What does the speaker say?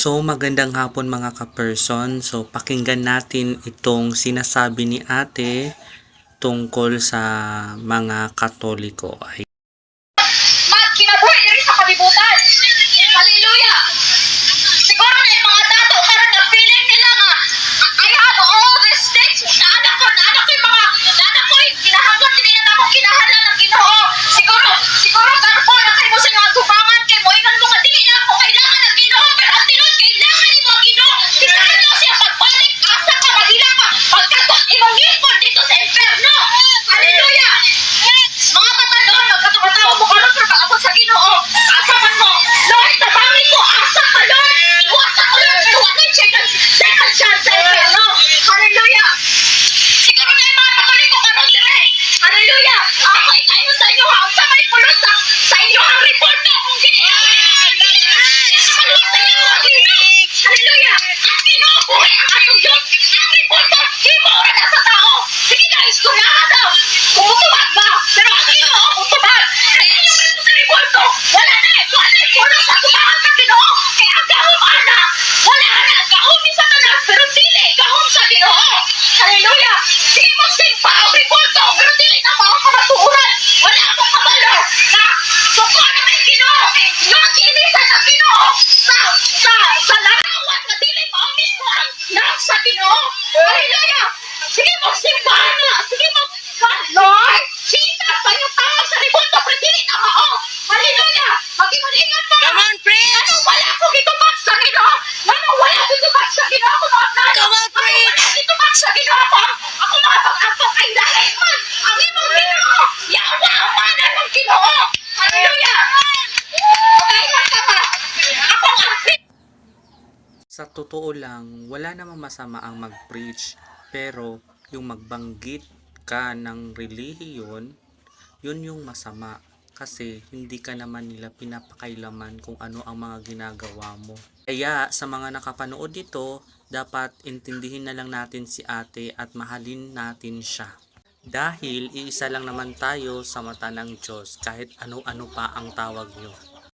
So, magandang hapon mga ka-person. So, pakinggan natin itong sinasabi ni ate tungkol sa mga Katoliko. Kinabuhi diri sa kalibutan. Hallelujah! Siguro na yung mga dato karon na feeling nila nga I have all these things. Naanak ko yung mga naanak ko kinahanglan din na ako kinahanglan ng Ginoo. Siguro garbo na kayo sa mga tubangan kay mo ingon mo nga dili na ako kailangan ng Ginoo pero ang tinud kailangan ni mo Ginoo. Kisahan mo siya pagbalik asa ka madila ka pagkatot imong ngipon dito sa inferno. Hallelujah! Mga katandaan, magkatawa mo karon sa ako sa Ginoo. Asa man mo, Lord, tabangin ko, asa ka Lord. Iwasa ko Lord, pero wala second chance sa inferno. Hallelujah! Siguro na yung mga Katoliko karon dire. Hallelujah! Ako ikayo sa inyo ha, sa may pulot sa inyo ang report ko kung Hallelujah! Ang Ginoo buhay ang atong Diyos. Ang report ko, imo ora na sa tao. Sige guys, kunahan daw. Kutubag ba? Pero ang Ginoo, kutubag. Sa inyo rin sa report ko, wala na pulot sa tubangan sa Ginoo. Kaya ang gahom ana, wala na gahom ni Satanas, pero dili gahom sa Ginoo. Hallelujah! Sige mo simpa ang report ko, pero dili na mao kamatuuran. Wala akong kabalo na suko na may Ginoo. Yung inisan ng Ginoo sa larawan na dili mao mismo ang nasa Ginoo. Hallelujah! Sige mo simpa na. Sige mo, Lord, Jesus, sa iyong tawag sa report ko, pero dili na mao. Hallelujah! Mag-ingat pa. Come on, preach! Ano wala ko gitubag sa Ginoo? Ano wala gitubag sa Ginoo? Ako mga plan. Come on, preach! Wala gitubag sa Ginoo ko. Ako mga pag-ampok ay dahil man ang imong Ginoo. Yawa ang mana ng Ginoo. Hallelujah! Mag-ingat ka ba? Ako nga Sa totoo lang, wala namang masama ang mag-preach, pero yung magbanggit ka ng relihiyon, yun yung masama. Kasi hindi ka naman nila pinapakailaman kung ano ang mga ginagawa mo. Kaya sa mga nakapanood nito, dapat intindihin na lang natin si ate at mahalin natin siya. Dahil iisa lang naman tayo sa mata ng Diyos kahit ano-ano pa ang tawag nyo.